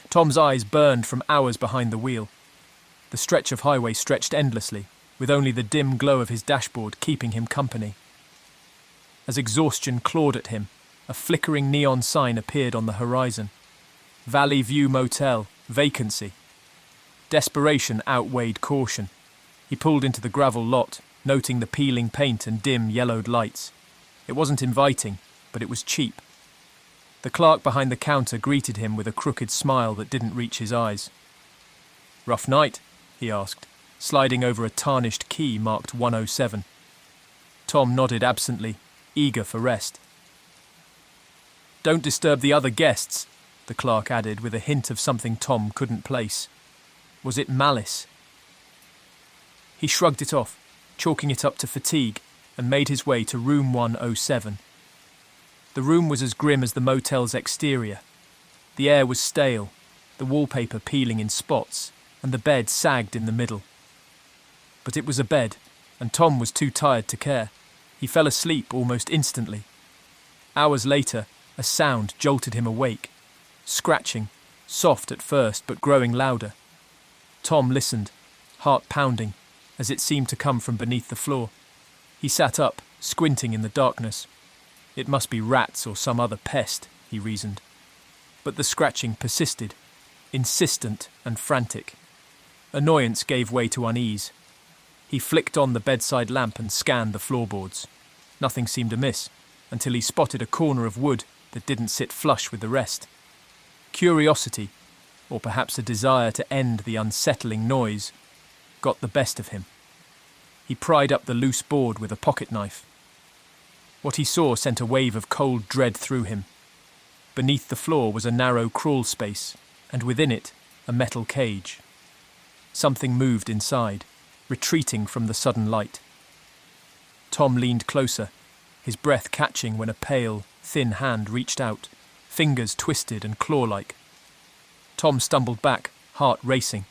Tom's eyes burned from hours behind the wheel. The stretch of highway stretched endlessly, with only the dim glow of his dashboard keeping him company. As exhaustion clawed at him, a flickering neon sign appeared on the horizon. Valley View Motel, vacancy. Desperation outweighed caution. He pulled into the gravel lot, noting the peeling paint and dim, yellowed lights. It wasn't inviting, but it was cheap. The clerk behind the counter greeted him with a crooked smile that didn't reach his eyes. "Rough night?" he asked, sliding over a tarnished key marked 107. Tom nodded absently, eager for rest. "Don't disturb the other guests," the clerk added with a hint of something Tom couldn't place. Was it malice? He shrugged it off, chalking it up to fatigue, and made his way to room 107. The room was as grim as the motel's exterior. The air was stale, the wallpaper peeling in spots, and the bed sagged in the middle. But it was a bed, and Tom was too tired to care. He fell asleep almost instantly. Hours later, a sound jolted him awake. Scratching, soft at first but growing louder. Tom listened, heart pounding, as it seemed to come from beneath the floor. He sat up, squinting in the darkness. It must be rats or some other pest, he reasoned. But the scratching persisted, insistent and frantic. Annoyance gave way to unease. He flicked on the bedside lamp and scanned the floorboards. Nothing seemed amiss, until he spotted a corner of wood that didn't sit flush with the rest. Curiosity, or perhaps a desire to end the unsettling noise, got the best of him. He pried up the loose board with a pocket knife. What he saw sent a wave of cold dread through him. Beneath the floor was a narrow crawl space, and within it, a metal cage. Something moved inside, retreating from the sudden light. Tom leaned closer, his breath catching when a pale, thin hand reached out, fingers twisted and claw-like. Tom stumbled back, heart racing.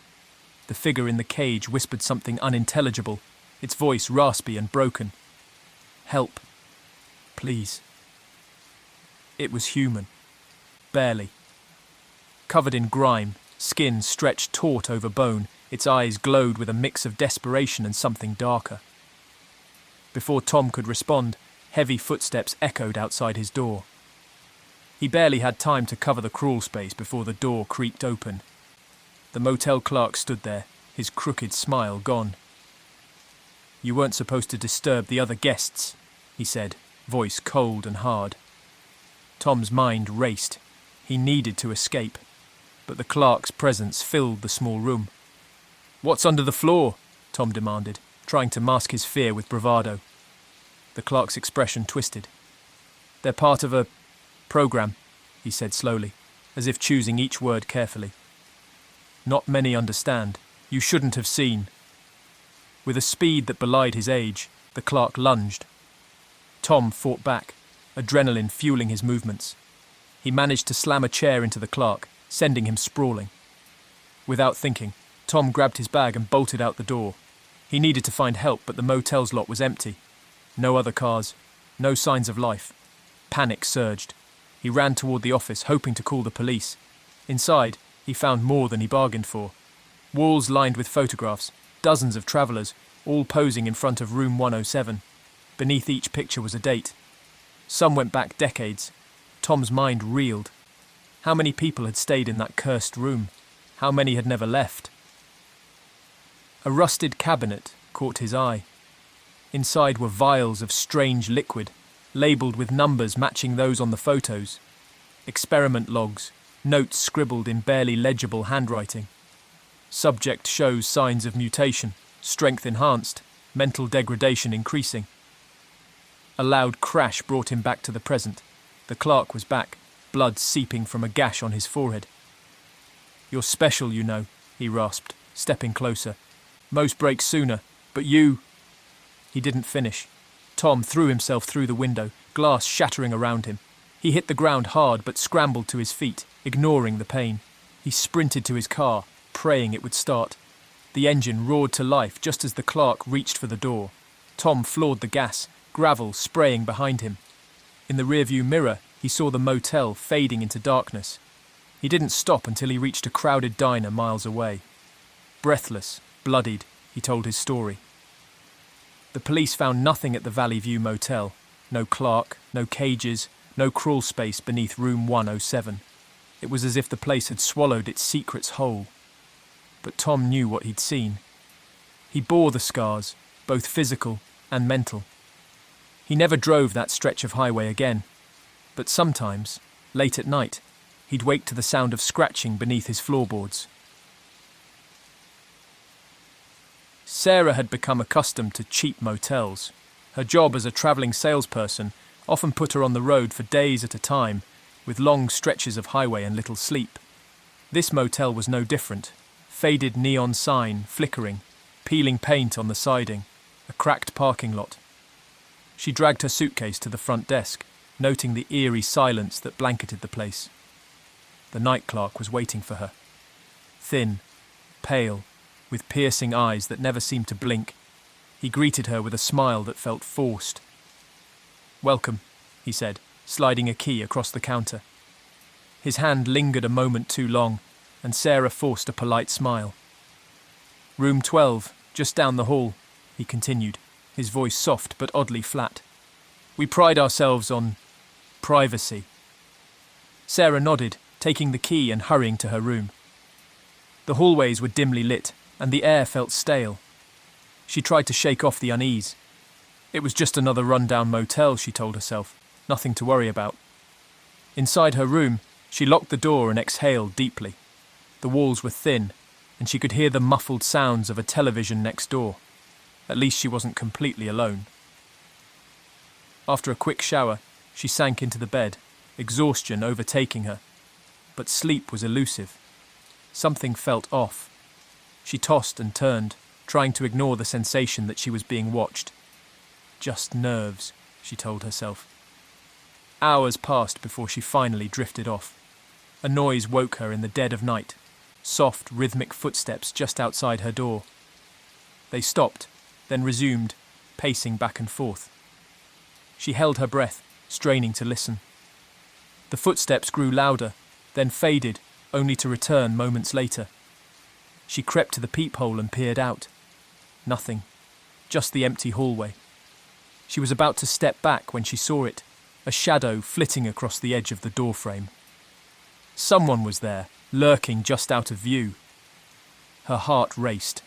The figure in the cage whispered something unintelligible, its voice raspy and broken. "Help. Please." It was human. Barely. Covered in grime, skin stretched taut over bone, its eyes glowed with a mix of desperation and something darker. Before Tom could respond, heavy footsteps echoed outside his door. He barely had time to cover the crawl space before the door creaked open. The motel clerk stood there, his crooked smile gone. "You weren't supposed to disturb the other guests," he said, voice cold and hard. Tom's mind raced. He needed to escape, but the clerk's presence filled the small room. "What's under the floor?" Tom demanded, trying to mask his fear with bravado. The clerk's expression twisted. "They're part of a program," he said slowly, as if choosing each word carefully. "Not many understand. You shouldn't have seen." With a speed that belied his age, the clerk lunged. Tom fought back, adrenaline fueling his movements. He managed to slam a chair into the clerk, sending him sprawling. Without thinking, Tom grabbed his bag and bolted out the door. He needed to find help, but the motel's lot was empty. No other cars, no signs of life. Panic surged. He ran toward the office, hoping to call the police. Inside, he found more than he bargained for. Walls lined with photographs, dozens of travellers, all posing in front of room 107. Beneath each picture was a date. Some went back decades. Tom's mind reeled. How many people had stayed in that cursed room? How many had never left? A rusted cabinet caught his eye. Inside were vials of strange liquid, labelled with numbers matching those on the photos. Experiment logs, notes scribbled in barely legible handwriting. Subject shows signs of mutation, strength enhanced, mental degradation increasing. A loud crash brought him back to the present. The clerk was back, blood seeping from a gash on his forehead. "You're special, you know," he rasped, stepping closer. "Most break sooner, but you—" He didn't finish. Tom threw himself through the window, glass shattering around him. He hit the ground hard but scrambled to his feet, ignoring the pain. He sprinted to his car, praying it would start. The engine roared to life just as the clerk reached for the door. Tom floored the gas, gravel spraying behind him. In the rearview mirror, he saw the motel fading into darkness. He didn't stop until he reached a crowded diner miles away. Breathless, bloodied, he told his story. The police found nothing at the Valley View Motel. No Clark, no cages, no crawl space beneath room 107. It was as if the place had swallowed its secrets whole. But Tom knew what he'd seen. He bore the scars, both physical and mental. He never drove that stretch of highway again, but sometimes, late at night, he'd wake to the sound of scratching beneath his floorboards. Sarah had become accustomed to cheap motels. Her job as a travelling salesperson often put her on the road for days at a time, with long stretches of highway and little sleep. This motel was no different. Faded neon sign flickering, peeling paint on the siding, a cracked parking lot. She dragged her suitcase to the front desk, noting the eerie silence that blanketed the place. The night clerk was waiting for her. Thin, pale, with piercing eyes that never seemed to blink, he greeted her with a smile that felt forced. "Welcome," he said, sliding a key across the counter. His hand lingered a moment too long, and Sarah forced a polite smile. "Room 12, just down the hall," he continued, his voice soft but oddly flat. "We pride ourselves on privacy." Sarah nodded, taking the key and hurrying to her room. The hallways were dimly lit, and the air felt stale. She tried to shake off the unease. It was just another run-down motel, she told herself, nothing to worry about. Inside her room, she locked the door and exhaled deeply. The walls were thin, and she could hear the muffled sounds of a television next door. At least she wasn't completely alone. After a quick shower, she sank into the bed, exhaustion overtaking her. But sleep was elusive. Something felt off. She tossed and turned, trying to ignore the sensation that she was being watched. Just nerves, she told herself. Hours passed before she finally drifted off. A noise woke her in the dead of night. Soft, rhythmic footsteps just outside her door. They stopped, then resumed, pacing back and forth. She held her breath, straining to listen. The footsteps grew louder, then faded, only to return moments later. She crept to the peephole and peered out. Nothing, just the empty hallway. She was about to step back when she saw it, a shadow flitting across the edge of the doorframe. Someone was there, lurking just out of view. Her heart raced.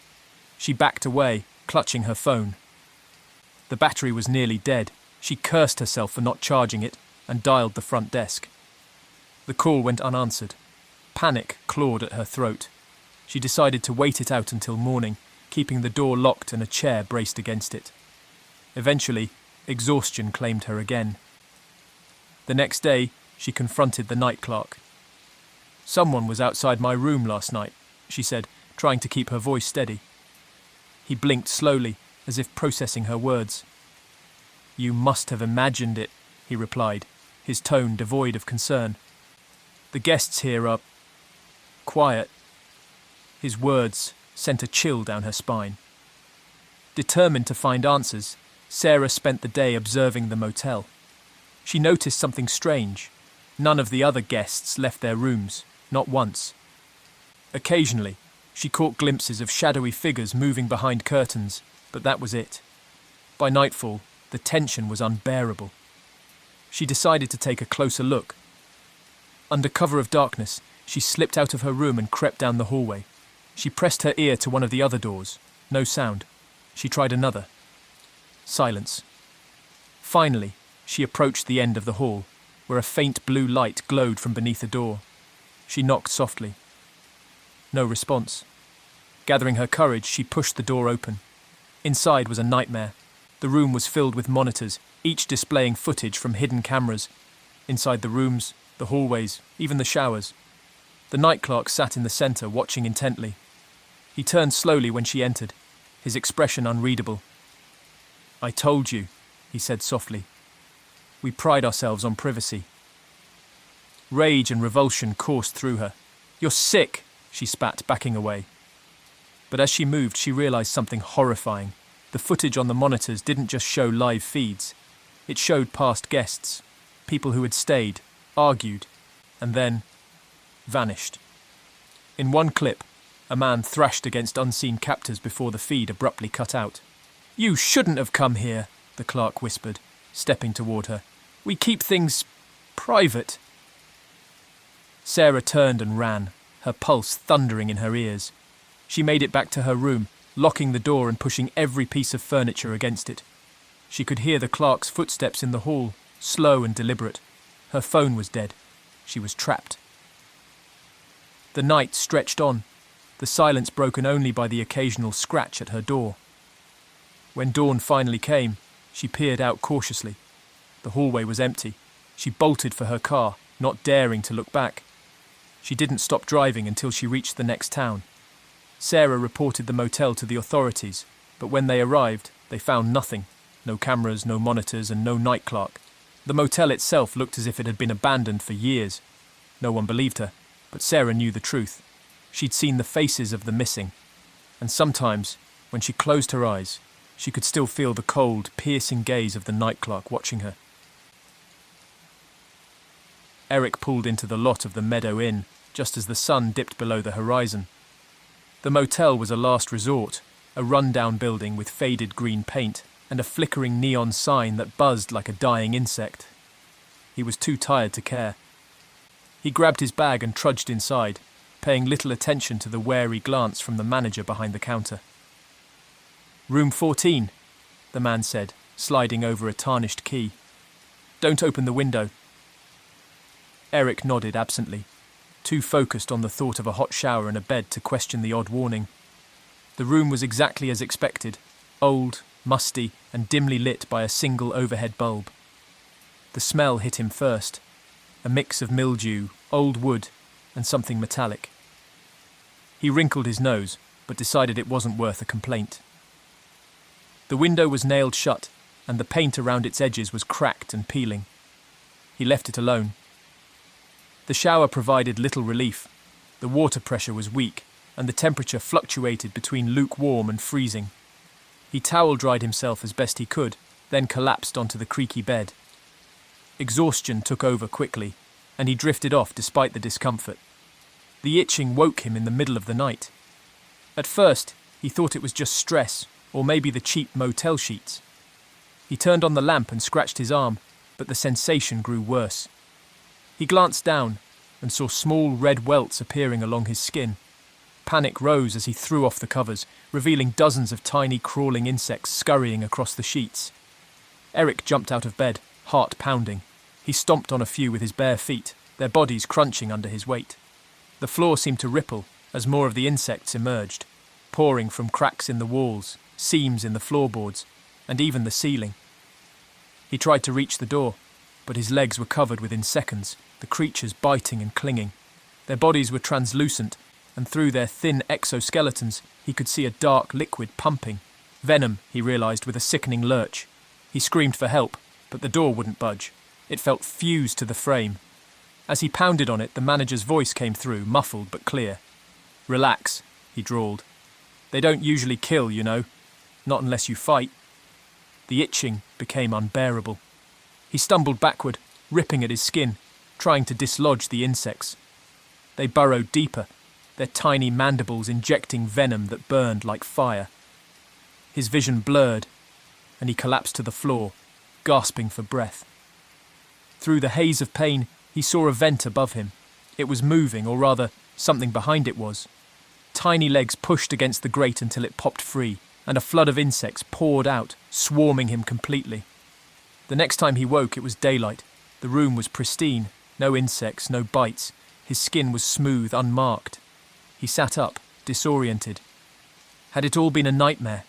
She backed away, clutching her phone. The battery was nearly dead. She cursed herself for not charging it and dialed the front desk. The call went unanswered. Panic clawed at her throat. She decided to wait it out until morning, keeping the door locked and a chair braced against it. Eventually, exhaustion claimed her again. The next day, she confronted the night clerk. "Someone was outside my room last night," she said, trying to keep her voice steady. He blinked slowly, as if processing her words. "You must have imagined it," he replied, his tone devoid of concern. "The guests here are quiet." His words sent a chill down her spine. Determined to find answers, Sarah spent the day observing the motel. She noticed something strange. None of the other guests left their rooms, not once. Occasionally, she caught glimpses of shadowy figures moving behind curtains, but that was it. By nightfall, the tension was unbearable. She decided to take a closer look. Under cover of darkness, she slipped out of her room and crept down the hallway. She pressed her ear to one of the other doors. No sound. She tried another. Silence. Finally, she approached the end of the hall, where a faint blue light glowed from beneath a door. She knocked softly. No response. Gathering her courage, she pushed the door open. Inside was a nightmare. The room was filled with monitors, each displaying footage from hidden cameras. Inside the rooms, the hallways, even the showers. The night clerk sat in the centre, watching intently. He turned slowly when she entered, his expression unreadable. "I told you," he said softly. "We pride ourselves on privacy." Rage and revulsion coursed through her. "You're sick," she spat, backing away. But as she moved, she realised something horrifying. The footage on the monitors didn't just show live feeds. It showed past guests, people who had stayed, argued, and then vanished. In one clip, a man thrashed against unseen captors before the feed abruptly cut out. "You shouldn't have come here," the clerk whispered, stepping toward her. "We keep things private." Sarah turned and ran, her pulse thundering in her ears. She made it back to her room, locking the door and pushing every piece of furniture against it. She could hear the clerk's footsteps in the hall, slow and deliberate. Her phone was dead. She was trapped. The night stretched on, the silence broken only by the occasional scratch at her door. When dawn finally came, she peered out cautiously. The hallway was empty. She bolted for her car, not daring to look back. She didn't stop driving until she reached the next town. Sarah reported the motel to the authorities, but when they arrived, they found nothing. No cameras, no monitors, and no night clerk. The motel itself looked as if it had been abandoned for years. No one believed her, but Sarah knew the truth. She'd seen the faces of the missing, and sometimes, when she closed her eyes, she could still feel the cold, piercing gaze of the night clerk watching her. Eric pulled into the lot of the Meadow Inn, just as the sun dipped below the horizon. The motel was a last resort, a run-down building with faded green paint and a flickering neon sign that buzzed like a dying insect. He was too tired to care. He grabbed his bag and trudged inside, paying little attention to the wary glance from the manager behind the counter. "Room 14, the man said, sliding over a tarnished key. "Don't open the window." Eric nodded absently, too focused on the thought of a hot shower and a bed to question the odd warning. The room was exactly as expected, old, musty, and dimly lit by a single overhead bulb. The smell hit him first, a mix of mildew, old wood, and something metallic. He wrinkled his nose, but decided it wasn't worth a complaint. The window was nailed shut, and the paint around its edges was cracked and peeling. He left it alone. The shower provided little relief. The water pressure was weak, and the temperature fluctuated between lukewarm and freezing. He towel-dried himself as best he could, then collapsed onto the creaky bed. Exhaustion took over quickly, and he drifted off despite the discomfort. The itching woke him in the middle of the night. At first, he thought it was just stress, or maybe the cheap motel sheets. He turned on the lamp and scratched his arm, but the sensation grew worse. He glanced down and saw small red welts appearing along his skin. Panic rose as he threw off the covers, revealing dozens of tiny crawling insects scurrying across the sheets. Eric jumped out of bed, heart pounding. He stomped on a few with his bare feet, their bodies crunching under his weight. The floor seemed to ripple as more of the insects emerged, pouring from cracks in the walls, seams in the floorboards, and even the ceiling. He tried to reach the door, but his legs were covered within seconds, the creatures biting and clinging. Their bodies were translucent, and through their thin exoskeletons he could see a dark liquid pumping. Venom, he realised with a sickening lurch. He screamed for help, but the door wouldn't budge. It felt fused to the frame. As he pounded on it, the manager's voice came through, muffled but clear. "Relax," he drawled. "They don't usually kill, you know. Not unless you fight." The itching became unbearable. He stumbled backward, ripping at his skin, trying to dislodge the insects. They burrowed deeper, their tiny mandibles injecting venom that burned like fire. His vision blurred, and he collapsed to the floor, gasping for breath. Through the haze of pain, he saw a vent above him. It was moving, or rather, something behind it was. Tiny legs pushed against the grate until it popped free, and a flood of insects poured out, swarming him completely. The next time he woke, it was daylight. The room was pristine, no insects, no bites. His skin was smooth, unmarked. He sat up, disoriented. Had it all been a nightmare?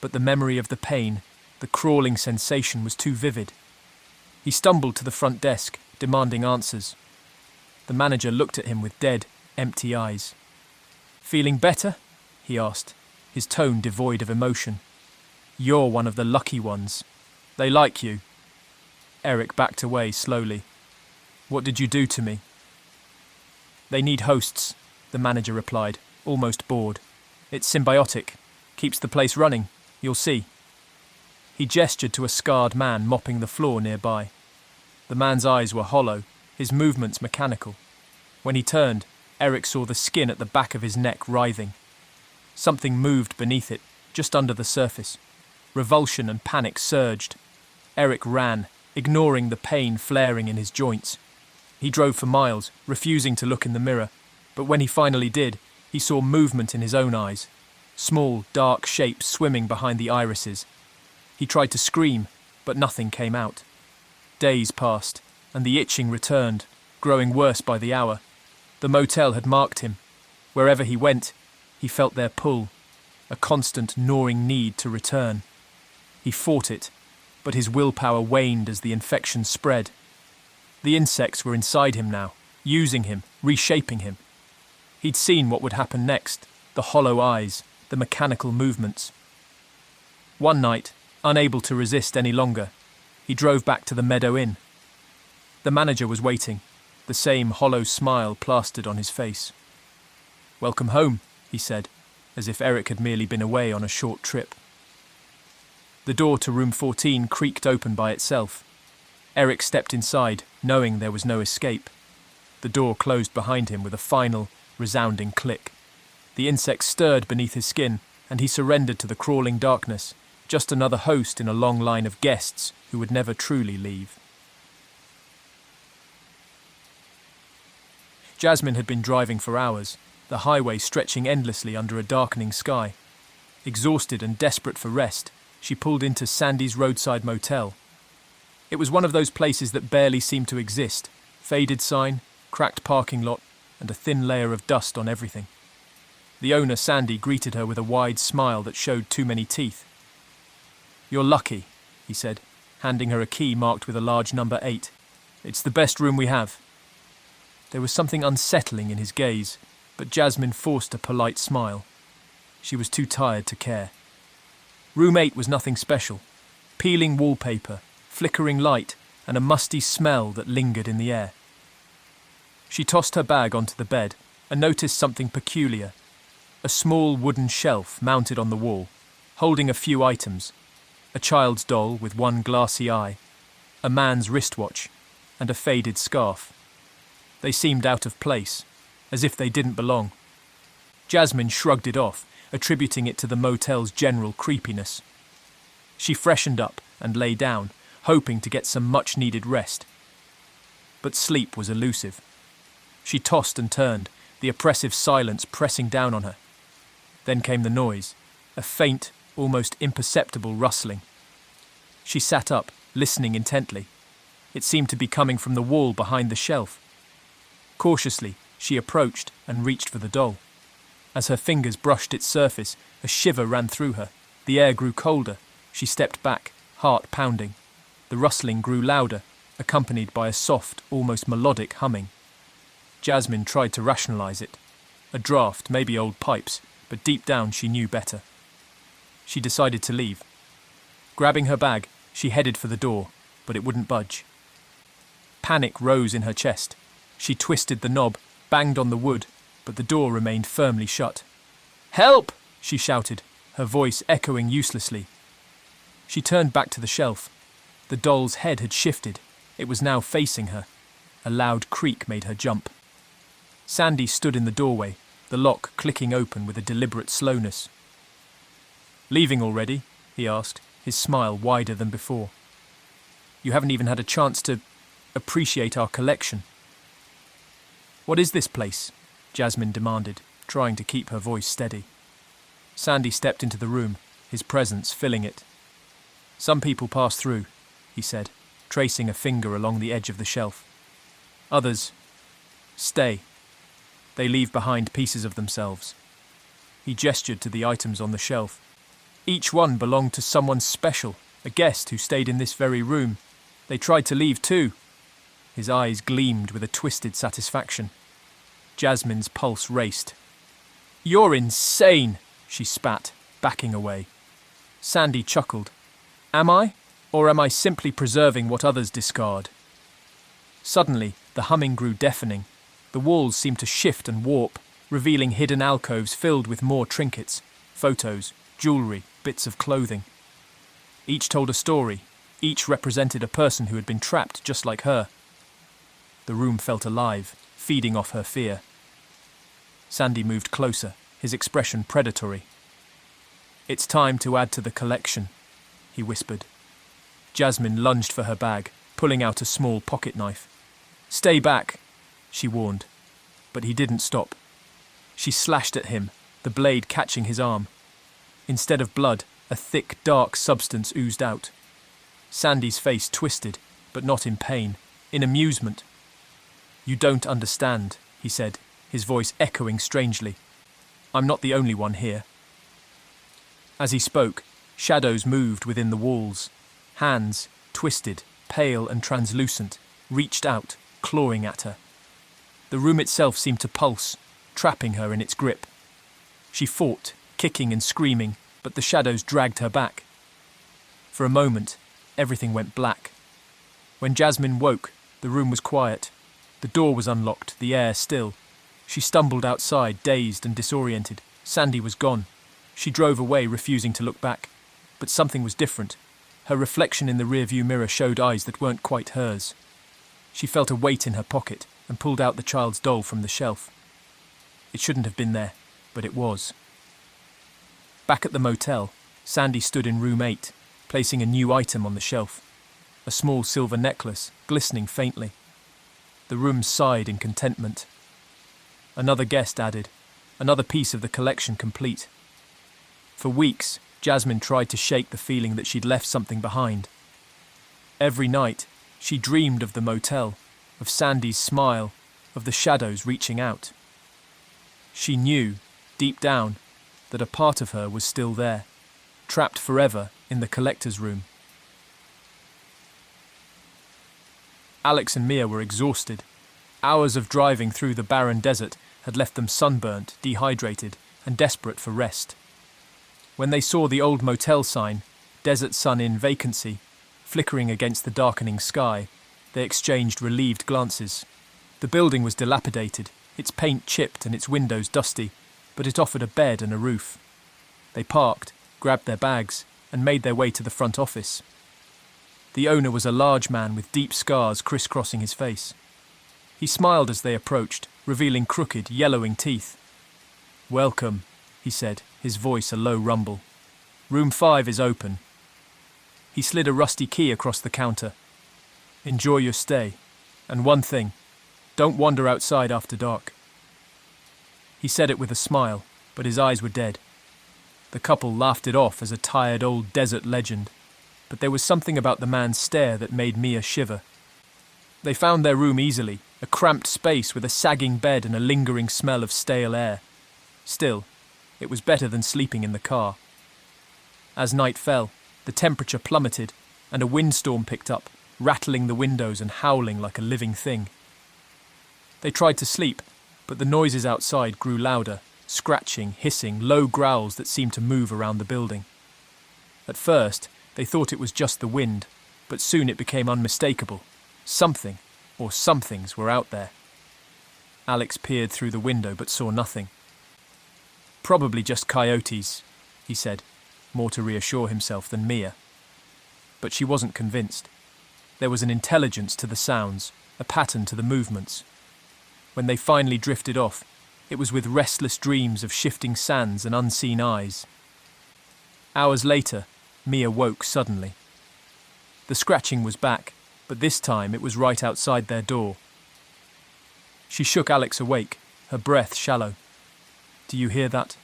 But the memory of the pain, the crawling sensation was too vivid. He stumbled to the front desk, demanding answers. The manager looked at him with dead, empty eyes. "Feeling better?" he asked, his tone devoid of emotion. "You're one of the lucky ones. They like you." Eric backed away slowly. "What did you do to me?" "They need hosts," the manager replied, almost bored. "It's symbiotic. Keeps the place running. You'll see." He gestured to a scarred man mopping the floor nearby. The man's eyes were hollow, his movements mechanical. When he turned, Eric saw the skin at the back of his neck writhing. Something moved beneath it, just under the surface. Revulsion and panic surged. Eric ran, ignoring the pain flaring in his joints. He drove for miles, refusing to look in the mirror, but when he finally did, he saw movement in his own eyes. Small, dark shapes swimming behind the irises. He tried to scream, but nothing came out. Days passed, and the itching returned, growing worse by the hour. The motel had marked him. Wherever he went, he felt their pull, a constant gnawing need to return. He fought it, but his willpower waned as the infection spread. The insects were inside him now, using him, reshaping him. He'd seen what would happen next, the hollow eyes, the mechanical movements. One night, unable to resist any longer, he drove back to the Meadow Inn. The manager was waiting, the same hollow smile plastered on his face. "Welcome home," he said, as if Eric had merely been away on a short trip. The door to room 14 creaked open by itself. Eric stepped inside, knowing there was no escape. The door closed behind him with a final, resounding click. The insect stirred beneath his skin, and he surrendered to the crawling darkness, just another host in a long line of guests who would never truly leave. Jasmine had been driving for hours, the highway stretching endlessly under a darkening sky. Exhausted and desperate for rest, she pulled into Sandy's roadside motel. It was one of those places that barely seemed to exist. Faded sign, cracked parking lot, and a thin layer of dust on everything. The owner, Sandy, greeted her with a wide smile that showed too many teeth. "You're lucky," he said, handing her a key marked with a large number 8. "It's the best room we have." There was something unsettling in his gaze, but Jasmine forced a polite smile. She was too tired to care. Room 8 was nothing special. Peeling wallpaper, flickering light, and a musty smell that lingered in the air. She tossed her bag onto the bed and noticed something peculiar. A small wooden shelf mounted on the wall, holding a few items. A child's doll with one glassy eye, a man's wristwatch, and a faded scarf. They seemed out of place, as if they didn't belong. Jasmine shrugged it off, attributing it to the motel's general creepiness. She freshened up and lay down, hoping to get some much-needed rest. But sleep was elusive. She tossed and turned, the oppressive silence pressing down on her. Then came the noise, a faint, almost imperceptible rustling. She sat up, listening intently. It seemed to be coming from the wall behind the shelf. Cautiously, she approached and reached for the doll. As her fingers brushed its surface, a shiver ran through her. The air grew colder. She stepped back, heart pounding. The rustling grew louder, accompanied by a soft, almost melodic humming. Jasmine tried to rationalize it. A draft, maybe old pipes, but deep down she knew better. She decided to leave. Grabbing her bag, she headed for the door, but it wouldn't budge. Panic rose in her chest. She twisted the knob, banged on the wood, but the door remained firmly shut. "Help!" she shouted, her voice echoing uselessly. She turned back to the shelf. The doll's head had shifted. It was now facing her. A loud creak made her jump. Sandy stood in the doorway, the lock clicking open with a deliberate slowness. "Leaving already?" he asked, his smile wider than before. "You haven't even had a chance to appreciate our collection." "What is this place?" Jasmine demanded, trying to keep her voice steady. Sandy stepped into the room, his presence filling it. "Some people pass through," he said, tracing a finger along the edge of the shelf. "Others stay. They leave behind pieces of themselves." He gestured to the items on the shelf. Each one belonged to someone special, a guest who stayed in this very room. They tried to leave too. His eyes gleamed with a twisted satisfaction. Jasmine's pulse raced. "You're insane," she spat, backing away. Sandy chuckled. "Am I? Or am I simply preserving what others discard?" Suddenly, the humming grew deafening. The walls seemed to shift and warp, revealing hidden alcoves filled with more trinkets, photos, jewellery, bits of clothing. Each told a story. Each represented a person who had been trapped just like her. The room felt alive, feeding off her fear. Sandy moved closer, his expression predatory. "It's time to add to the collection," he whispered. Jasmine lunged for her bag, pulling out a small pocket knife. "Stay back," she warned, but he didn't stop. She slashed at him, the blade catching his arm. Instead of blood, a thick, dark substance oozed out. Sandy's face twisted, but not in pain, in amusement. "You don't understand," he said, his voice echoing strangely. "I'm not the only one here." As he spoke, shadows moved within the walls. Hands, twisted, pale and translucent, reached out, clawing at her. The room itself seemed to pulse, trapping her in its grip. She fought, kicking and screaming, but the shadows dragged her back. For a moment, everything went black. When Jasmine woke, the room was quiet. The door was unlocked, the air still. She stumbled outside, dazed and disoriented. Sandy was gone. She drove away, refusing to look back. But something was different. Her reflection in the rearview mirror showed eyes that weren't quite hers. She felt a weight in her pocket and pulled out the child's doll from the shelf. It shouldn't have been there, but it was. Back at the motel, Sandy stood in room 8, placing a new item on the shelf. A small silver necklace, glistening faintly. The room sighed in contentment. Another guest added, another piece of the collection complete. For weeks, Jasmine tried to shake the feeling that she'd left something behind. Every night, she dreamed of the motel, of Sandy's smile, of the shadows reaching out. She knew, deep down, that a part of her was still there, trapped forever in the collector's room. Alex and Mia were exhausted. Hours of driving through the barren desert had left them sunburnt, dehydrated, and desperate for rest. When they saw the old motel sign, Desert Sun Inn Vacancy, flickering against the darkening sky, they exchanged relieved glances. The building was dilapidated, its paint chipped and its windows dusty, but it offered a bed and a roof. They parked, grabbed their bags, and made their way to the front office. The owner was a large man with deep scars crisscrossing his face. He smiled as they approached, revealing crooked, yellowing teeth. "Welcome," he said, his voice a low rumble. "Room 5 is open." He slid a rusty key across the counter. "Enjoy your stay. And one thing, don't wander outside after dark." He said it with a smile, but his eyes were dead. The couple laughed it off as a tired old desert legend, but there was something about the man's stare that made Mia shiver. They found their room easily, a cramped space with a sagging bed and a lingering smell of stale air. Still, it was better than sleeping in the car. As night fell, the temperature plummeted, and a windstorm picked up, rattling the windows and howling like a living thing. They tried to sleep, but the noises outside grew louder, scratching, hissing, low growls that seemed to move around the building. At first, they thought it was just the wind, but soon it became unmistakable. Something, or somethings, were out there. Alex peered through the window but saw nothing. "Probably just coyotes," he said, more to reassure himself than Mia. But she wasn't convinced. There was an intelligence to the sounds, a pattern to the movements. When they finally drifted off, it was with restless dreams of shifting sands and unseen eyes. Hours later, Mia woke suddenly. The scratching was back, but this time it was right outside their door. She shook Alex awake, her breath shallow. "Do you hear that?"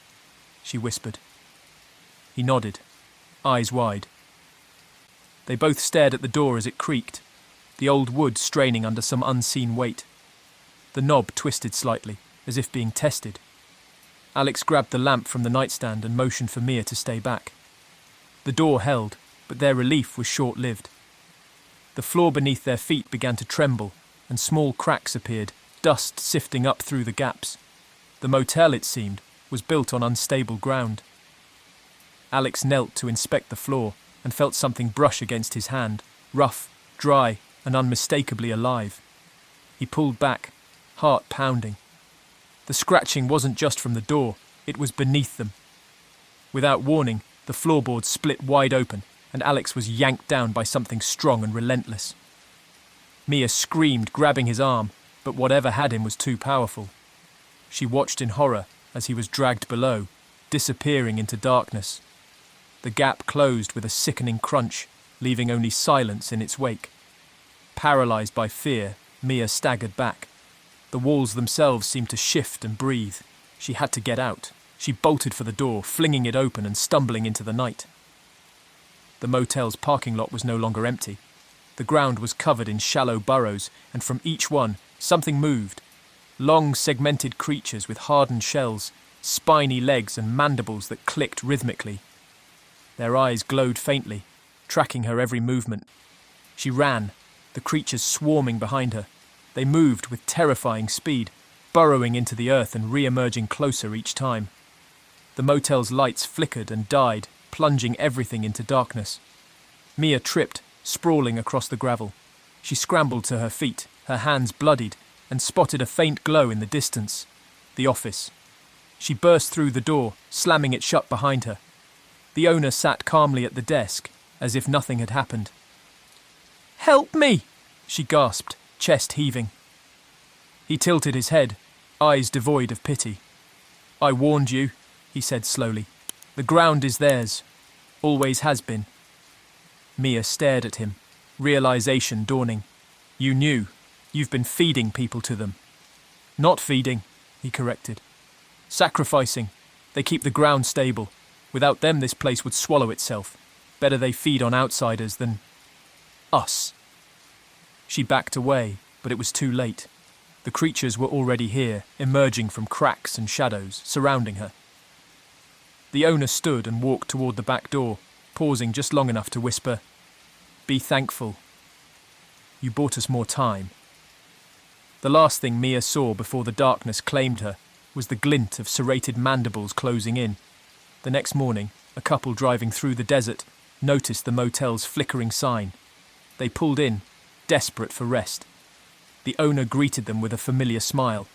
she whispered. He nodded, eyes wide. They both stared at the door as it creaked, the old wood straining under some unseen weight. The knob twisted slightly, as if being tested. Alex grabbed the lamp from the nightstand and motioned for Mia to stay back. The door held, but their relief was short-lived. The floor beneath their feet began to tremble, and small cracks appeared, dust sifting up through the gaps. The motel, it seemed, was built on unstable ground. Alex knelt to inspect the floor and felt something brush against his hand, rough, dry, and unmistakably alive. He pulled back, heart pounding. The scratching wasn't just from the door, it was beneath them. Without warning, the floorboards split wide open, and Alex was yanked down by something strong and relentless. Mia screamed, grabbing his arm, but whatever had him was too powerful. She watched in horror as he was dragged below, disappearing into darkness. The gap closed with a sickening crunch, leaving only silence in its wake. Paralysed by fear, Mia staggered back. The walls themselves seemed to shift and breathe. She had to get out. She bolted for the door, flinging it open and stumbling into the night. The motel's parking lot was no longer empty. The ground was covered in shallow burrows, and from each one, something moved. Long, segmented creatures with hardened shells, spiny legs and mandibles that clicked rhythmically. Their eyes glowed faintly, tracking her every movement. She ran, the creatures swarming behind her. They moved with terrifying speed, burrowing into the earth and re-emerging closer each time. The motel's lights flickered and died, plunging everything into darkness. Mia tripped, sprawling across the gravel. She scrambled to her feet, her hands bloodied, and spotted a faint glow in the distance. The office. She burst through the door, slamming it shut behind her. The owner sat calmly at the desk, as if nothing had happened. "Help me!" she gasped, chest heaving. He tilted his head, eyes devoid of pity. "I warned you," he said slowly. "The ground is theirs. Always has been." Mia stared at him, realization dawning. "You knew. You've been feeding people to them." "Not feeding," he corrected. "Sacrificing. They keep the ground stable. Without them, this place would swallow itself. Better they feed on outsiders than us." She backed away, but it was too late. The creatures were already here, emerging from cracks and shadows, surrounding her. The owner stood and walked toward the back door, pausing just long enough to whisper, "Be thankful. You bought us more time." The last thing Mia saw before the darkness claimed her was the glint of serrated mandibles closing in. The next morning, a couple driving through the desert noticed the motel's flickering sign. They pulled in, desperate for rest. The owner greeted them with a familiar smile.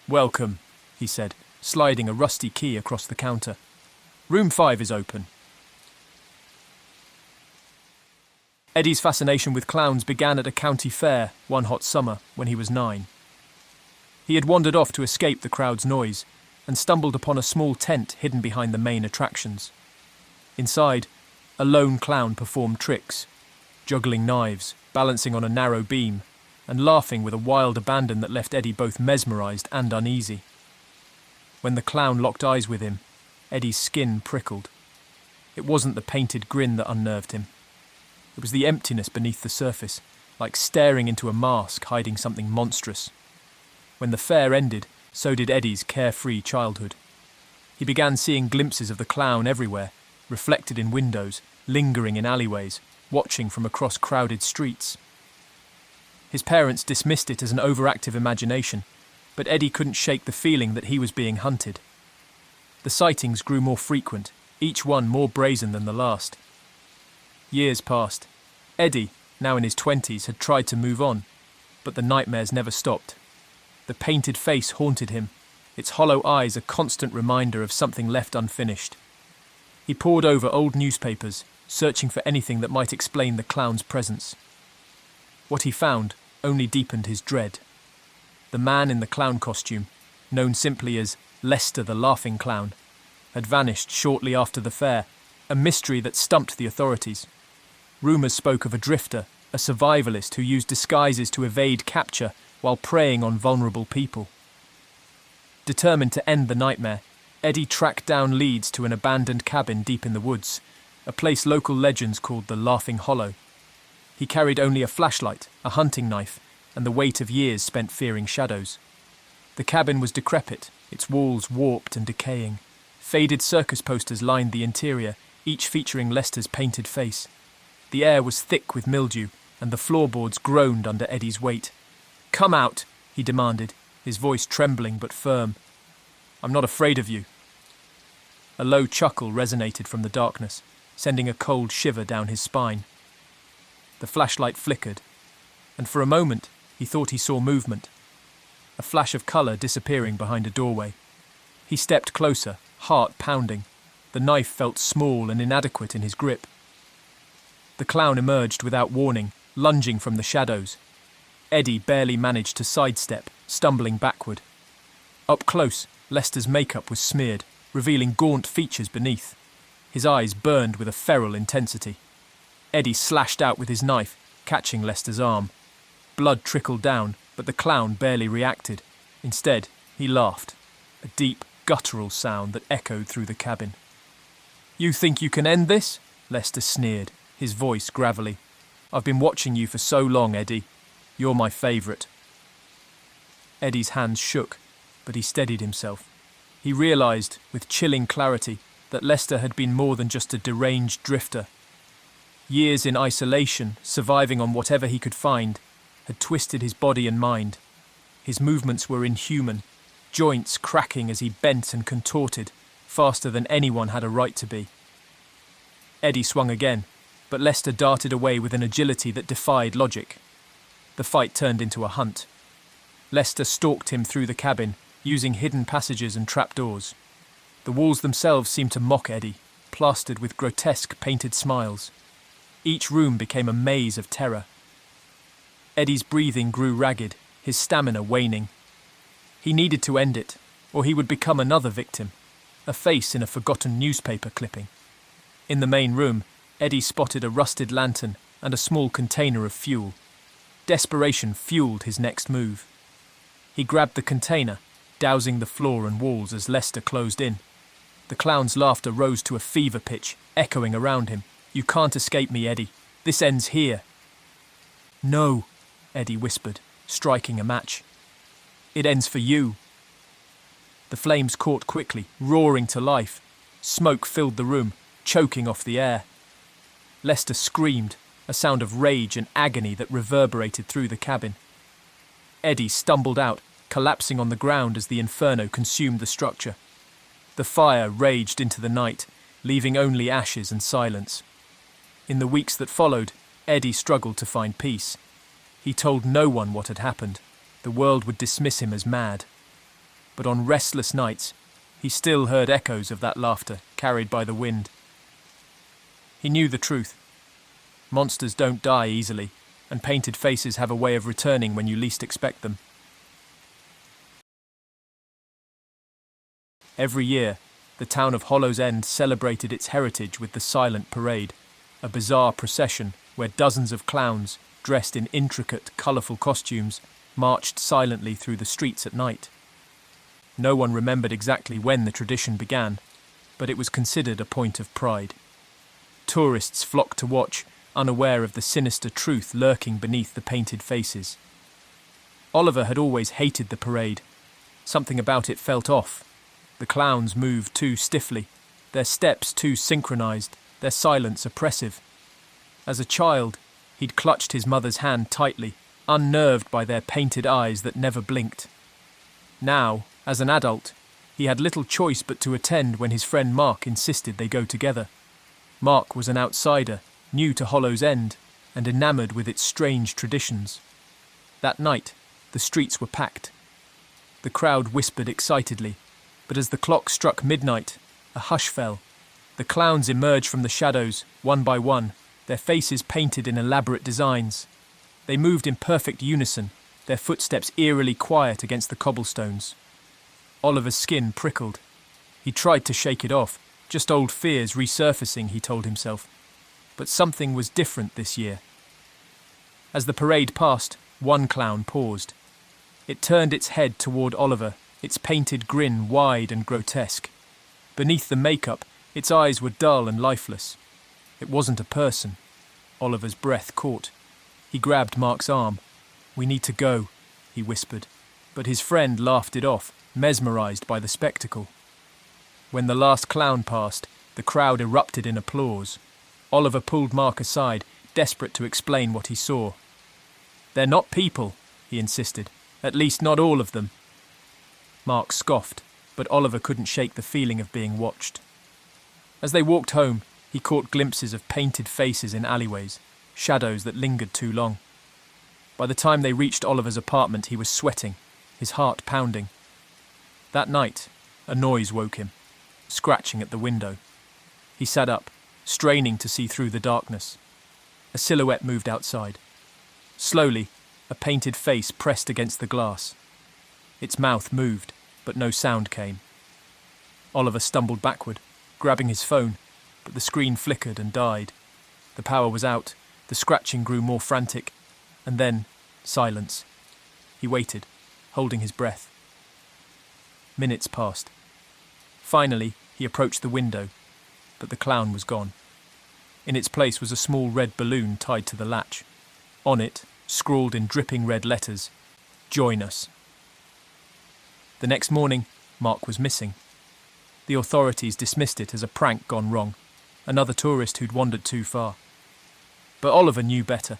"Welcome," he said, sliding a rusty key across the counter. "Room 5 is open." Eddie's fascination with clowns began at a county fair one hot summer when he was 9. He had wandered off to escape the crowd's noise and stumbled upon a small tent hidden behind the main attractions. Inside, a lone clown performed tricks, juggling knives, balancing on a narrow beam, and laughing with a wild abandon that left Eddie both mesmerised and uneasy. When the clown locked eyes with him, Eddie's skin prickled. It wasn't the painted grin that unnerved him. It was the emptiness beneath the surface, like staring into a mask hiding something monstrous. When the fair ended, so did Eddie's carefree childhood. He began seeing glimpses of the clown everywhere, reflected in windows, lingering in alleyways, watching from across crowded streets. His parents dismissed it as an overactive imagination, but Eddie couldn't shake the feeling that he was being hunted. The sightings grew more frequent, each one more brazen than the last. Years passed. Eddie, now in his 20s, had tried to move on, but the nightmares never stopped. The painted face haunted him, its hollow eyes a constant reminder of something left unfinished. He pored over old newspapers, searching for anything that might explain the clown's presence. What he found only deepened his dread. The man in the clown costume, known simply as Lester the Laughing Clown, had vanished shortly after the fair, a mystery that stumped the authorities. Rumours spoke of a drifter, a survivalist who used disguises to evade capture while preying on vulnerable people. Determined to end the nightmare, Eddie tracked down leads to an abandoned cabin deep in the woods, a place local legends called the Laughing Hollow. He carried only a flashlight, a hunting knife, and the weight of years spent fearing shadows. The cabin was decrepit, its walls warped and decaying. Faded circus posters lined the interior, each featuring Lester's painted face. The air was thick with mildew, and the floorboards groaned under Eddie's weight. "Come out," he demanded, his voice trembling but firm. "I'm not afraid of you." A low chuckle resonated from the darkness, sending a cold shiver down his spine. The flashlight flickered, and for a moment he thought he saw movement. A flash of colour disappearing behind a doorway. He stepped closer, heart pounding. The knife felt small and inadequate in his grip. The clown emerged without warning, lunging from the shadows. Eddie barely managed to sidestep, stumbling backward. Up close, Lester's makeup was smeared, revealing gaunt features beneath. His eyes burned with a feral intensity. Eddie slashed out with his knife, catching Lester's arm. Blood trickled down, but the clown barely reacted. Instead, he laughed, a deep, guttural sound that echoed through the cabin. "You think you can end this?" Lester sneered, his voice gravelly. "I've been watching you for so long, Eddie. You're my favourite." Eddie's hands shook, but he steadied himself. He realised, with chilling clarity, that Lester had been more than just a deranged drifter. Years in isolation, surviving on whatever he could find, had twisted his body and mind. His movements were inhuman, joints cracking as he bent and contorted, faster than anyone had a right to be. Eddie swung again, but Lester darted away with an agility that defied logic. The fight turned into a hunt. Lester stalked him through the cabin, using hidden passages and trapdoors. The walls themselves seemed to mock Eddie, plastered with grotesque painted smiles. Each room became a maze of terror. Eddie's breathing grew ragged, his stamina waning. He needed to end it, or he would become another victim, a face in a forgotten newspaper clipping. In the main room, Eddie spotted a rusted lantern and a small container of fuel. Desperation fueled his next move. He grabbed the container, dousing the floor and walls as Lester closed in. The clown's laughter rose to a fever pitch, echoing around him. "You can't escape me, Eddie. This ends here." "No," Eddie whispered, striking a match. "It ends for you." The flames caught quickly, roaring to life. Smoke filled the room, choking off the air. Lester screamed, a sound of rage and agony that reverberated through the cabin. Eddie stumbled out, collapsing on the ground as the inferno consumed the structure. The fire raged into the night, leaving only ashes and silence. In the weeks that followed, Eddie struggled to find peace. He told no one what had happened. The world would dismiss him as mad. But on restless nights, he still heard echoes of that laughter carried by the wind. He knew the truth. Monsters don't die easily, and painted faces have a way of returning when you least expect them. Every year, the town of Hollow's End celebrated its heritage with the Silent Parade, a bizarre procession where dozens of clowns, dressed in intricate, colourful costumes, marched silently through the streets at night. No one remembered exactly when the tradition began, but it was considered a point of pride. Tourists flocked to watch, unaware of the sinister truth lurking beneath the painted faces. Oliver had always hated the parade. Something about it felt off. The clowns moved too stiffly, their steps too synchronized, their silence oppressive. As a child, he'd clutched his mother's hand tightly, unnerved by their painted eyes that never blinked. Now, as an adult, he had little choice but to attend when his friend Mark insisted they go together. Mark was an outsider, new to Hollow's End, and enamoured with its strange traditions. That night, the streets were packed. The crowd whispered excitedly, but as the clock struck midnight, a hush fell. The clowns emerged from the shadows, one by one, their faces painted in elaborate designs. They moved in perfect unison, their footsteps eerily quiet against the cobblestones. Oliver's skin prickled. He tried to shake it off, just old fears resurfacing, he told himself. But something was different this year. As the parade passed, one clown paused. It turned its head toward Oliver, its painted grin wide and grotesque. Beneath the makeup, its eyes were dull and lifeless. It wasn't a person. Oliver's breath caught. He grabbed Mark's arm. "We need to go," he whispered. But his friend laughed it off, mesmerised by the spectacle. When the last clown passed, the crowd erupted in applause. Oliver pulled Mark aside, desperate to explain what he saw. "They're not people," he insisted. "At least not all of them." Mark scoffed, but Oliver couldn't shake the feeling of being watched. As they walked home, he caught glimpses of painted faces in alleyways, shadows that lingered too long. By the time they reached Oliver's apartment, he was sweating, his heart pounding. That night, a noise woke him, scratching at the window. He sat up, straining to see through the darkness. A silhouette moved outside. Slowly, a painted face pressed against the glass. Its mouth moved, but no sound came. Oliver stumbled backward, grabbing his phone, but the screen flickered and died. The power was out, the scratching grew more frantic, and then silence. He waited, holding his breath. Minutes passed. Finally, he approached the window, but the clown was gone. In its place was a small red balloon tied to the latch. On it, scrawled in dripping red letters, "Join us." The next morning, Mark was missing. The authorities dismissed it as a prank gone wrong, another tourist who'd wandered too far. But Oliver knew better.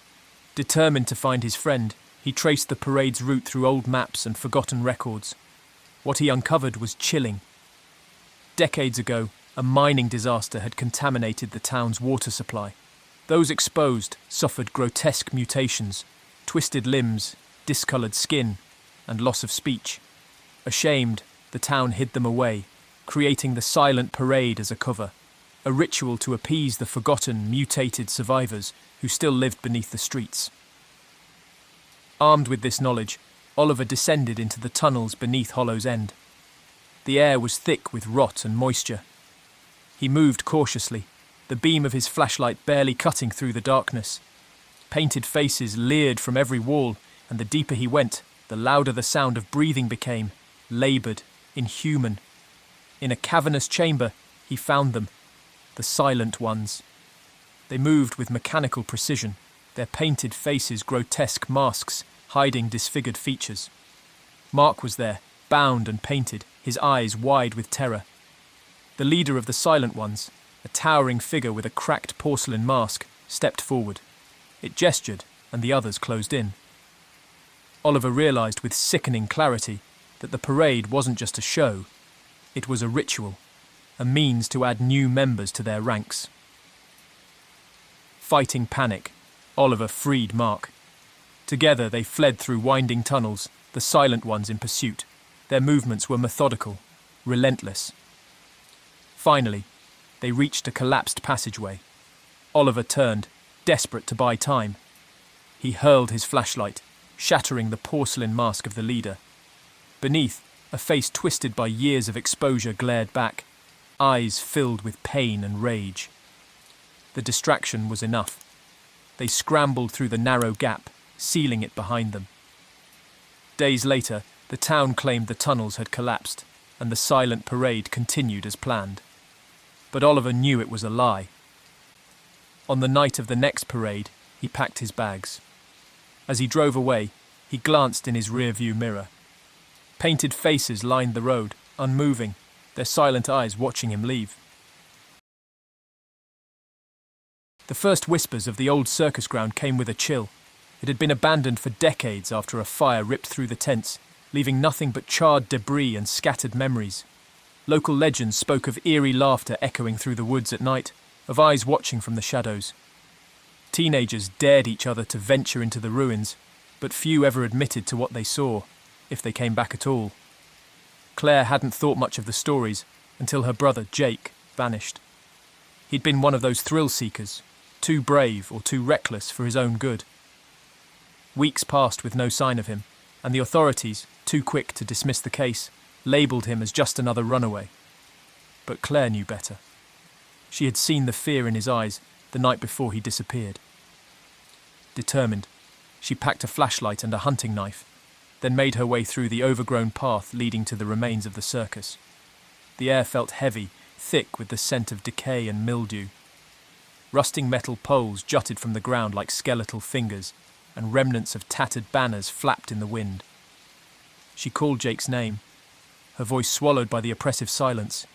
Determined to find his friend, he traced the parade's route through old maps and forgotten records. What he uncovered was chilling. Decades ago, a mining disaster had contaminated the town's water supply. Those exposed suffered grotesque mutations, twisted limbs, discoloured skin, and loss of speech. Ashamed, the town hid them away, creating the silent parade as a cover, a ritual to appease the forgotten, mutated survivors who still lived beneath the streets. Armed with this knowledge, Oliver descended into the tunnels beneath Hollow's End. The air was thick with rot and moisture. He moved cautiously, the beam of his flashlight barely cutting through the darkness. Painted faces leered from every wall, and the deeper he went, the louder the sound of breathing became, laboured, inhuman. In a cavernous chamber, he found them, the silent ones. They moved with mechanical precision, their painted faces grotesque masks hiding disfigured features. Mark was there, bound and painted, his eyes wide with terror. The leader of the silent ones, a towering figure with a cracked porcelain mask, stepped forward. It gestured, and the others closed in. Oliver realised with sickening clarity that the parade wasn't just a show, it was a ritual, a means to add new members to their ranks. Fighting panic, Oliver freed Mark. Together they fled through winding tunnels, the silent ones in pursuit. Their movements were methodical, relentless. Finally, they reached a collapsed passageway. Oliver turned, desperate to buy time. He hurled his flashlight, shattering the porcelain mask of the leader. Beneath, a face twisted by years of exposure glared back, eyes filled with pain and rage. The distraction was enough. They scrambled through the narrow gap, sealing it behind them. Days later, the town claimed the tunnels had collapsed, and the silent parade continued as planned. But Oliver knew it was a lie. On the night of the next parade, he packed his bags. As he drove away, he glanced in his rear-view mirror. Painted faces lined the road, unmoving, their silent eyes watching him leave. The first whispers of the old circus ground came with a chill. It had been abandoned for decades after a fire ripped through the tents, leaving nothing but charred debris and scattered memories. Local legends spoke of eerie laughter echoing through the woods at night, of eyes watching from the shadows. Teenagers dared each other to venture into the ruins, but few ever admitted to what they saw, if they came back at all. Claire hadn't thought much of the stories until her brother, Jake, vanished. He'd been one of those thrill-seekers, too brave or too reckless for his own good. Weeks passed with no sign of him, and the authorities, too quick to dismiss the case, labelled him as just another runaway. But Claire knew better. She had seen the fear in his eyes the night before he disappeared. Determined, she packed a flashlight and a hunting knife, then made her way through the overgrown path leading to the remains of the circus. The air felt heavy, thick with the scent of decay and mildew. Rusting metal poles jutted from the ground like skeletal fingers, and remnants of tattered banners flapped in the wind. She called Jake's name, her voice swallowed by the oppressive silence.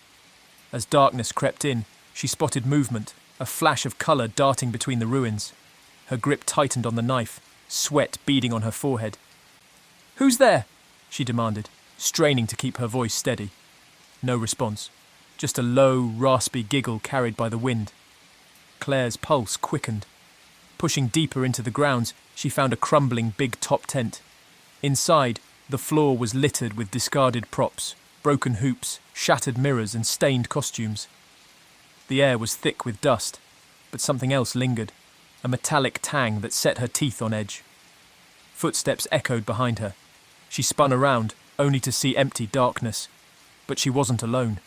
As darkness crept in, she spotted movement, a flash of colour darting between the ruins. Her grip tightened on the knife, sweat beading on her forehead. "Who's there?" she demanded, straining to keep her voice steady. No response, just a low, raspy giggle carried by the wind. Claire's pulse quickened. Pushing deeper into the grounds, she found a crumbling big top tent. Inside, the floor was littered with discarded props, broken hoops, shattered mirrors and stained costumes. The air was thick with dust, but something else lingered, a metallic tang that set her teeth on edge. Footsteps echoed behind her. She spun around, only to see empty darkness. But she wasn't alone.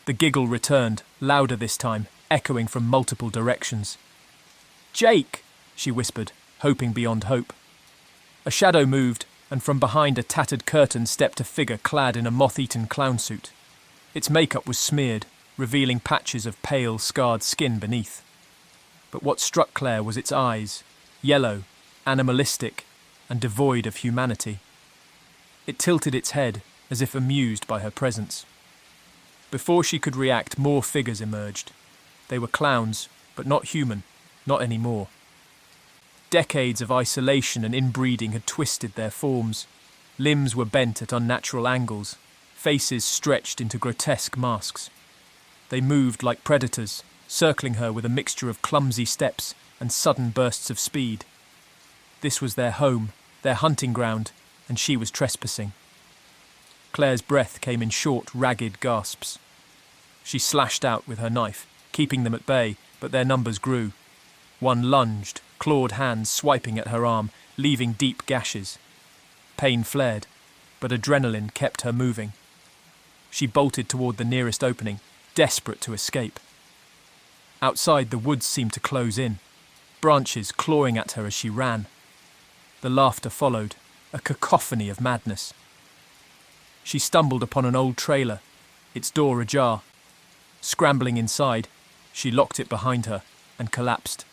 The giggle returned, louder this time, echoing from multiple directions. "Jake!" she whispered, hoping beyond hope. A shadow moved, and from behind a tattered curtain stepped a figure clad in a moth-eaten clown suit. Its makeup was smeared, revealing patches of pale, scarred skin beneath. But what struck Claire was its eyes, yellow, animalistic, and devoid of humanity. It tilted its head, as if amused by her presence. Before she could react, more figures emerged. They were clowns, but not human, not anymore. Decades of isolation and inbreeding had twisted their forms. Limbs were bent at unnatural angles, faces stretched into grotesque masks. They moved like predators, circling her with a mixture of clumsy steps and sudden bursts of speed. This was their home, their hunting ground, and she was trespassing. Claire's breath came in short, ragged gasps. She slashed out with her knife, keeping them at bay, but their numbers grew. One lunged, clawed hands swiping at her arm, leaving deep gashes. Pain flared, but adrenaline kept her moving. She bolted toward the nearest opening, desperate to escape. Outside, the woods seemed to close in, branches clawing at her as she ran. The laughter followed, a cacophony of madness. She stumbled upon an old trailer, its door ajar. Scrambling inside, she locked it behind her and collapsed.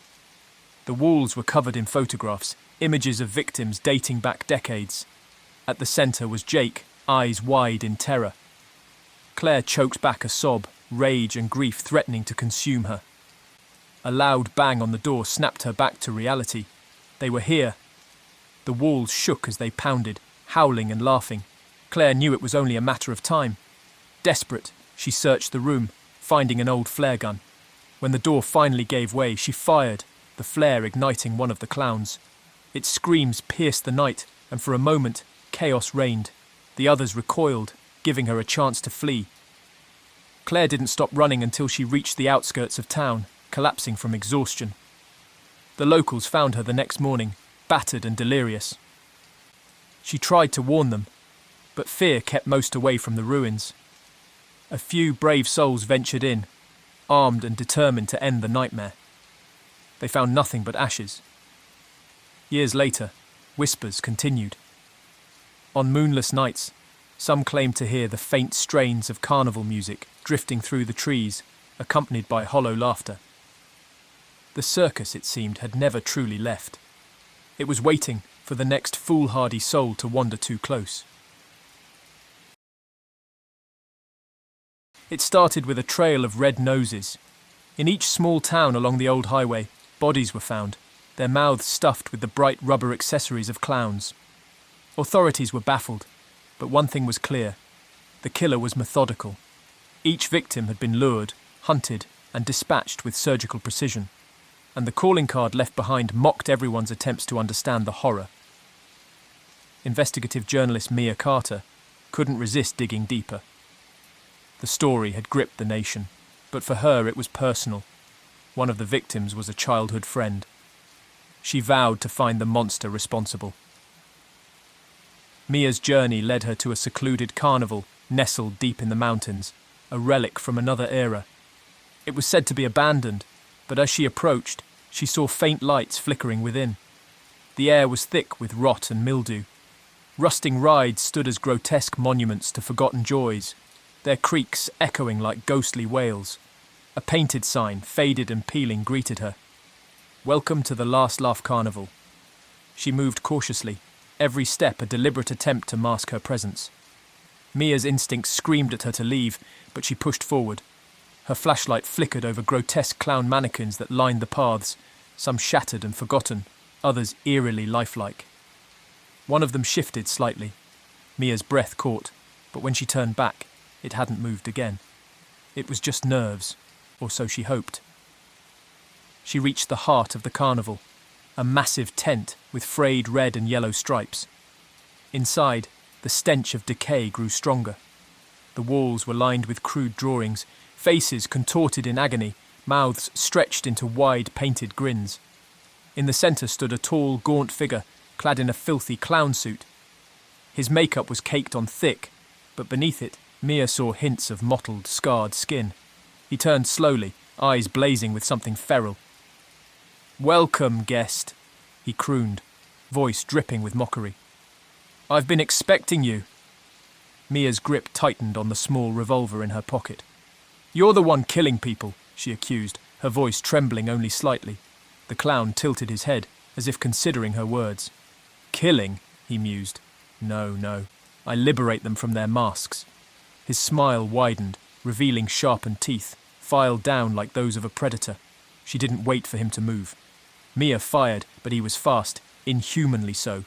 The walls were covered in photographs, images of victims dating back decades. At the centre was Jake, eyes wide in terror. Claire choked back a sob, rage and grief threatening to consume her. A loud bang on the door snapped her back to reality. They were here. The walls shook as they pounded, howling and laughing. Claire knew it was only a matter of time. Desperate, she searched the room, finding an old flare gun. When the door finally gave way, she fired, the flare igniting one of the clowns. Its screams pierced the night, and for a moment, chaos reigned. The others recoiled, giving her a chance to flee. Claire didn't stop running until she reached the outskirts of town, collapsing from exhaustion. The locals found her the next morning, battered and delirious. She tried to warn them, but fear kept most away from the ruins. A few brave souls ventured in, armed and determined to end the nightmare. They found nothing but ashes. Years later, whispers continued. On moonless nights, some claimed to hear the faint strains of carnival music drifting through the trees, accompanied by hollow laughter. The circus, it seemed, had never truly left. It was waiting for the next foolhardy soul to wander too close. It started with a trail of red noses. In each small town along the old highway, bodies were found, their mouths stuffed with the bright rubber accessories of clowns. Authorities were baffled, but one thing was clear. The killer was methodical. Each victim had been lured, hunted, and dispatched with surgical precision. And the calling card left behind mocked everyone's attempts to understand the horror. Investigative journalist Mia Carter couldn't resist digging deeper. The story had gripped the nation, but for her it was personal. One of the victims was a childhood friend. She vowed to find the monster responsible. Mia's journey led her to a secluded carnival nestled deep in the mountains, a relic from another era. It was said to be abandoned, but as she approached, she saw faint lights flickering within. The air was thick with rot and mildew. Rusting rides stood as grotesque monuments to forgotten joys, their creaks echoing like ghostly wails. A painted sign, faded and peeling, greeted her. "Welcome to the Last Laugh Carnival." She moved cautiously, every step a deliberate attempt to mask her presence. Mia's instincts screamed at her to leave, but she pushed forward. Her flashlight flickered over grotesque clown mannequins that lined the paths, some shattered and forgotten, others eerily lifelike. One of them shifted slightly. Mia's breath caught, but when she turned back, it hadn't moved again. It was just nerves, or so she hoped. She reached the heart of the carnival, a massive tent with frayed red and yellow stripes. Inside, the stench of decay grew stronger. The walls were lined with crude drawings, faces contorted in agony, mouths stretched into wide painted grins. In the centre stood a tall, gaunt figure, clad in a filthy clown suit. His makeup was caked on thick, but beneath it, Mia saw hints of mottled, scarred skin. He turned slowly, eyes blazing with something feral. "Welcome, guest," he crooned, voice dripping with mockery. "I've been expecting you." Mia's grip tightened on the small revolver in her pocket. "You're the one killing people," she accused, her voice trembling only slightly. The clown tilted his head, as if considering her words. "Killing?" he mused. No, I liberate them from their masks." His smile widened, revealing sharpened teeth, filed down like those of a predator. She didn't wait for him to move. Mia fired, but he was fast, inhumanly so.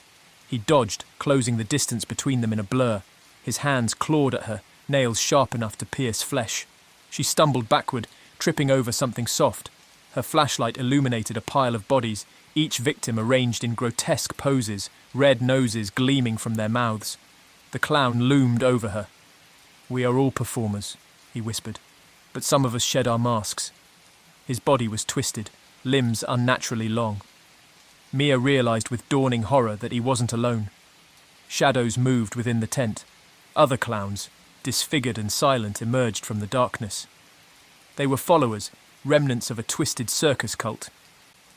He dodged, closing the distance between them in a blur. His hands clawed at her, nails sharp enough to pierce flesh. She stumbled backward, tripping over something soft. Her flashlight illuminated a pile of bodies, each victim arranged in grotesque poses, red noses gleaming from their mouths. The clown loomed over her. "We are all performers," he whispered, "but some of us shed our masks." His body was twisted, limbs unnaturally long. Mia realized with dawning horror that he wasn't alone. Shadows moved within the tent. Other clowns, disfigured and silent, emerged from the darkness. They were followers, remnants of a twisted circus cult.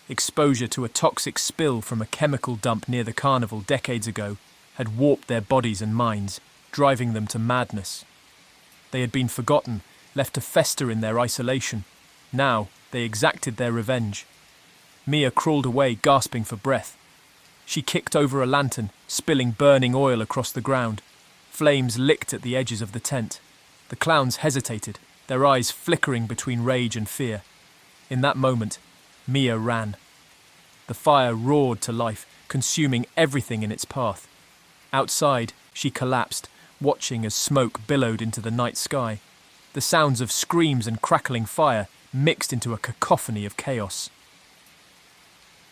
Exposure to a toxic spill from a chemical dump near the carnival decades ago had warped their bodies and minds, driving them to madness. They had been forgotten, left to fester in their isolation. Now they exacted their revenge. Mia crawled away, gasping for breath. She kicked over a lantern, spilling burning oil across the ground. Flames licked at the edges of the tent. The clowns hesitated, their eyes flickering between rage and fear. In that moment, Mia ran. The fire roared to life, consuming everything in its path. Outside, she collapsed, watching as smoke billowed into the night sky. The sounds of screams and crackling fire mixed into a cacophony of chaos.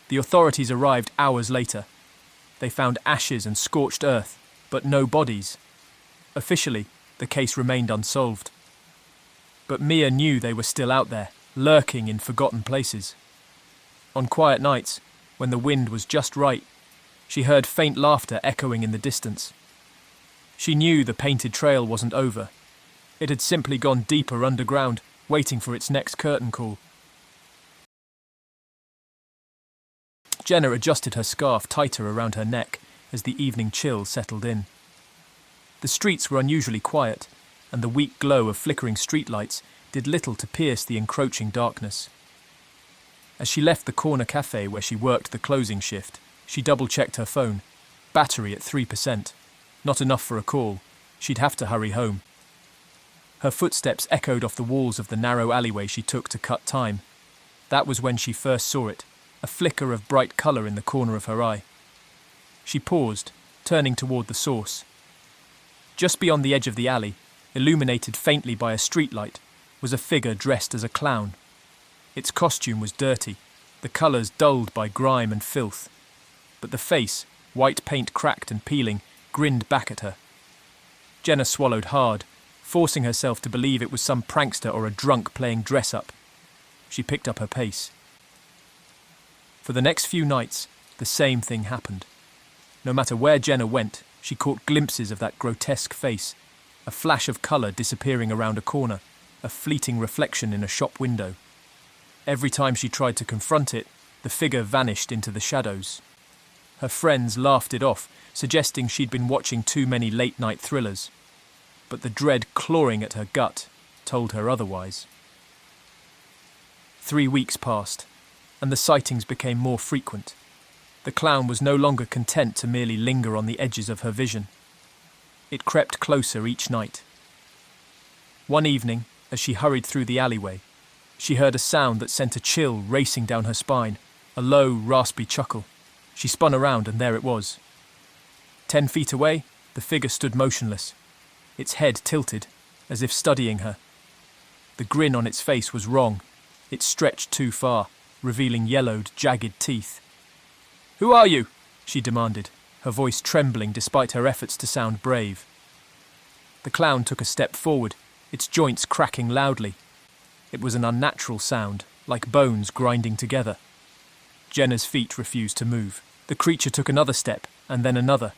The authorities arrived hours later. They found ashes and scorched earth, but no bodies. Officially, the case remained unsolved. But Mia knew they were still out there, lurking in forgotten places. On quiet nights, when the wind was just right, she heard faint laughter echoing in the distance. She knew the painted trail wasn't over. It had simply gone deeper underground, waiting for its next curtain call. Jenna adjusted her scarf tighter around her neck as the evening chill settled in. The streets were unusually quiet, and the weak glow of flickering streetlights did little to pierce the encroaching darkness. As she left the corner cafe where she worked the closing shift, she double-checked her phone. Battery at 3%. Not enough for a call. She'd have to hurry home. Her footsteps echoed off the walls of the narrow alleyway she took to cut time. That was when she first saw it, a flicker of bright colour in the corner of her eye. She paused, turning toward the source. Just beyond the edge of the alley, illuminated faintly by a streetlight, was a figure dressed as a clown. Its costume was dirty, the colours dulled by grime and filth. But the face, white paint cracked and peeling, grinned back at her. Jenna swallowed hard, forcing herself to believe it was some prankster or a drunk playing dress-up. She picked up her pace. For the next few nights, the same thing happened. No matter where Jenna went, she caught glimpses of that grotesque face, a flash of colour disappearing around a corner, a fleeting reflection in a shop window. Every time she tried to confront it, the figure vanished into the shadows. Her friends laughed it off, suggesting she'd been watching too many late-night thrillers. But the dread clawing at her gut told her otherwise. 3 weeks passed, and the sightings became more frequent. The clown was no longer content to merely linger on the edges of her vision. It crept closer each night. One evening, as she hurried through the alleyway, she heard a sound that sent a chill racing down her spine, a low, raspy chuckle. She spun around, and there it was. 10 feet away, the figure stood motionless, its head tilted, as if studying her. The grin on its face was wrong. It stretched too far, revealing yellowed, jagged teeth. "Who are you?" she demanded, her voice trembling despite her efforts to sound brave. The clown took a step forward, its joints cracking loudly. It was an unnatural sound, like bones grinding together. Jenna's feet refused to move. The creature took another step, and then another.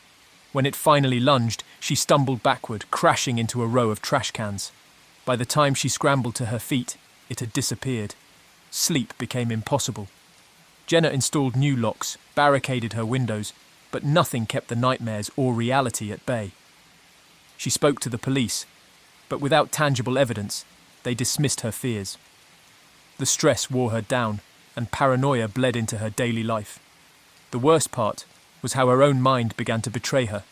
When it finally lunged, she stumbled backward, crashing into a row of trash cans. By the time she scrambled to her feet, it had disappeared. Sleep became impossible. Jenna installed new locks, barricaded her windows, but nothing kept the nightmares or reality at bay. She spoke to the police, but without tangible evidence, they dismissed her fears. The stress wore her down, and paranoia bled into her daily life. The worst part was how her own mind began to betray her.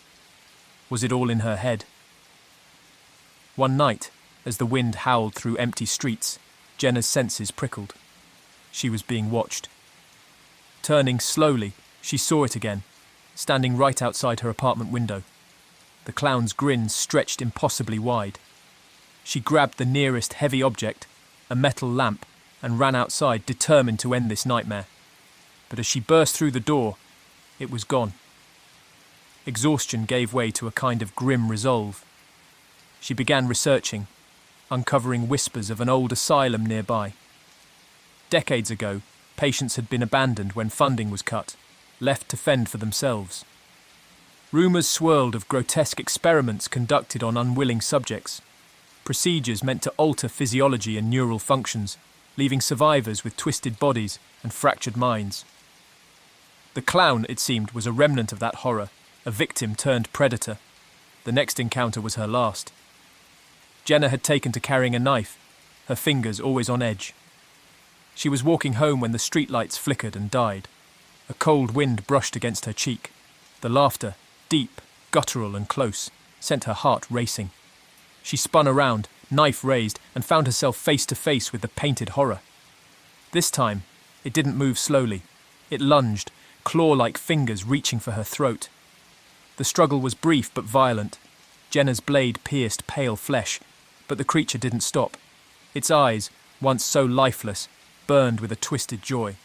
Was it all in her head? One night, as the wind howled through empty streets, Jenna's senses prickled. She was being watched. Turning slowly, she saw it again, standing right outside her apartment window. The clown's grin stretched impossibly wide. She grabbed the nearest heavy object, a metal lamp, and ran outside, determined to end this nightmare. But as she burst through the door, it was gone. Exhaustion gave way to a kind of grim resolve. She began researching, uncovering whispers of an old asylum nearby. Decades ago, patients had been abandoned when funding was cut, left to fend for themselves. Rumours swirled of grotesque experiments conducted on unwilling subjects, procedures meant to alter physiology and neural functions, leaving survivors with twisted bodies and fractured minds. The clown, it seemed, was a remnant of that horror, a victim turned predator. The next encounter was her last. Jenna had taken to carrying a knife, her fingers always on edge. She was walking home when the streetlights flickered and died. A cold wind brushed against her cheek. The laughter, deep, guttural and close, sent her heart racing. She spun around, knife raised, and found herself face to face with the painted horror. This time, it didn't move slowly. It lunged, claw-like fingers reaching for her throat. The struggle was brief but violent. Jenna's blade pierced pale flesh, but the creature didn't stop. Its eyes, once so lifeless, burned with a twisted joy.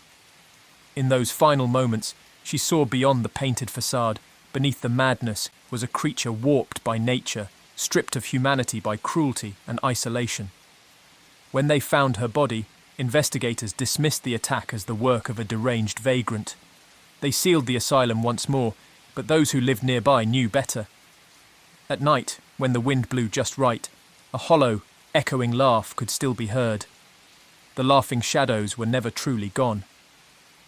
In those final moments, she saw beyond the painted facade. Beneath the madness was a creature warped by nature, stripped of humanity by cruelty and isolation. When they found her body, investigators dismissed the attack as the work of a deranged vagrant. They sealed the asylum once more, but those who lived nearby knew better. At night, when the wind blew just right, a hollow, echoing laugh could still be heard. The laughing shadows were never truly gone.